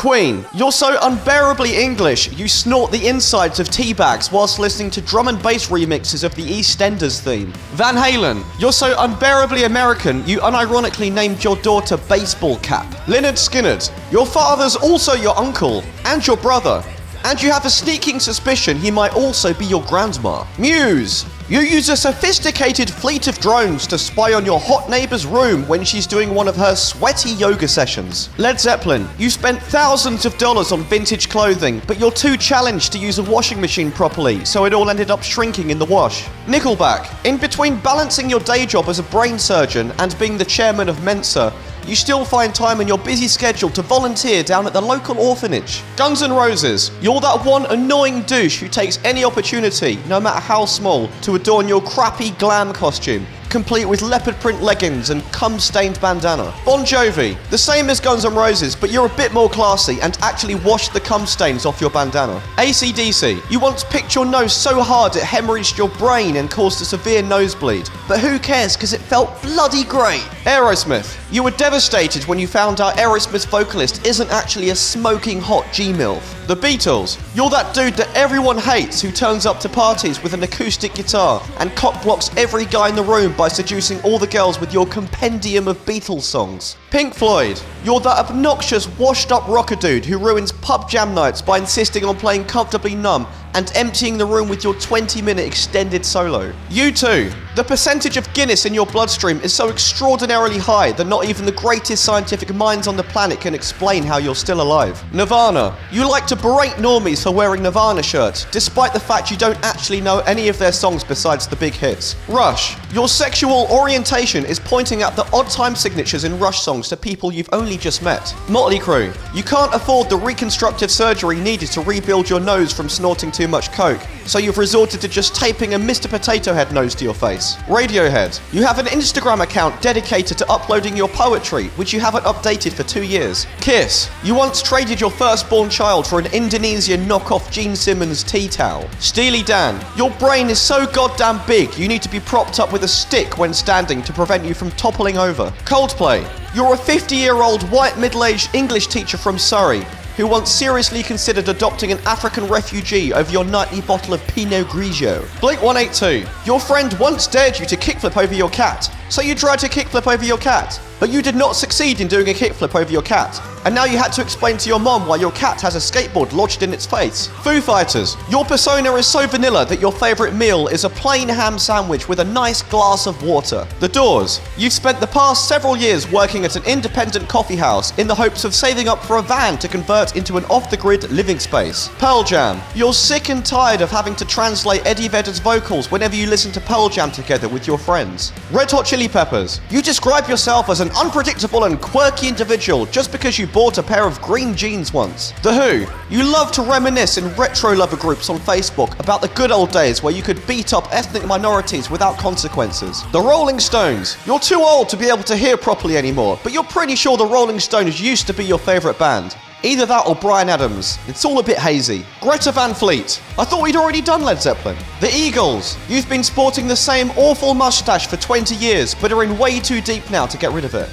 Queen, you're so unbearably English, you snort the insides of tea bags whilst listening to drum and bass remixes of the EastEnders theme. Van Halen, you're so unbearably American, you unironically named your daughter Baseball Cap. Lynyrd Skynyrd, your father's also your uncle, and your brother. And you have a sneaking suspicion he might also be your grandma. Muse, you use a sophisticated fleet of drones to spy on your hot neighbor's room when she's doing one of her sweaty yoga sessions. Led Zeppelin, you spent thousands of dollars on vintage clothing, but you're too challenged to use a washing machine properly, so it all ended up shrinking in the wash. Nickelback, in between balancing your day job as a brain surgeon and being the chairman of Mensa, you still find time in your busy schedule to volunteer down at the local orphanage. Guns N' Roses, you're that one annoying douche who takes any opportunity, no matter how small, to adorn your crappy glam costume, complete with leopard print leggings and cum-stained bandana. Bon Jovi, the same as Guns N' Roses, but you're a bit more classy and actually washed the cum stains off your bandana. AC/DC, you once picked your nose so hard it hemorrhaged your brain and caused a severe nosebleed, but who cares because it felt bloody great. Aerosmith, you were devastated when you found out Aerosmith's vocalist isn't actually a smoking hot G-MILF. The Beatles, you're that dude that everyone hates who turns up to parties with an acoustic guitar and cockblocks every guy in the room by seducing all the girls with your compendium of Beatles songs. Pink Floyd, you're that obnoxious washed-up rocker dude who ruins pub jam nights by insisting on playing Comfortably Numb and emptying the room with your 20-minute extended solo. U2, the percentage of Guinness in your bloodstream is so extraordinarily high that not even the greatest scientific minds on the planet can explain how you're still alive. Nirvana, you like to berate normies for wearing Nirvana shirts, despite the fact you don't actually know any of their songs besides the big hits. Rush, your sexual orientation is pointing out the odd time signatures in Rush songs to people you've only just met. Motley Crue, you can't afford the reconstructive surgery needed to rebuild your nose from snorting too much coke, so you've resorted to just taping a Mr. Potato Head nose to your face. Radiohead, you have an Instagram account dedicated to uploading your poetry, which you haven't updated for 2 years. Kiss, you once traded your firstborn child for an Indonesian knockoff Gene Simmons tea towel. Steely Dan, your brain is so goddamn big you need to be propped up with a stick when standing to prevent you from toppling over. Coldplay, you're a 50-year-old white middle-aged English teacher from Surrey who once seriously considered adopting an African refugee over your nightly bottle of Pinot Grigio. Blink-182, your friend once dared you to kickflip over your cat, so you tried to kickflip over your cat, but you did not succeed in doing a kickflip over your cat, and now you had to explain to your mom why your cat has a skateboard lodged in its face. Foo Fighters, your persona is so vanilla that your favourite meal is a plain ham sandwich with a nice glass of water. The Doors, you've spent the past several years working at an independent coffee house in the hopes of saving up for a van to convert into an off-the-grid living space. Pearl Jam, you're sick and tired of having to translate Eddie Vedder's vocals whenever you listen to Pearl Jam together with your friends. Red Hot Chili Peppers, you describe yourself as an unpredictable and quirky individual just because you bought a pair of green jeans once. The Who, you love to reminisce in retro lover groups on Facebook about the good old days where you could beat up ethnic minorities without consequences. The Rolling Stones, you're too old to be able to hear properly anymore, but you're pretty sure the Rolling Stones used to be your favourite band. Either that or Bryan Adams. It's all a bit hazy. Greta Van Fleet, I thought we'd already done Led Zeppelin. The Eagles, you've been sporting the same awful mustache for 20 years, but are in way too deep now to get rid of it.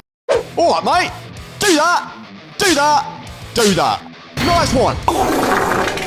Alright, mate. Do that. Do that. Do that. Nice one.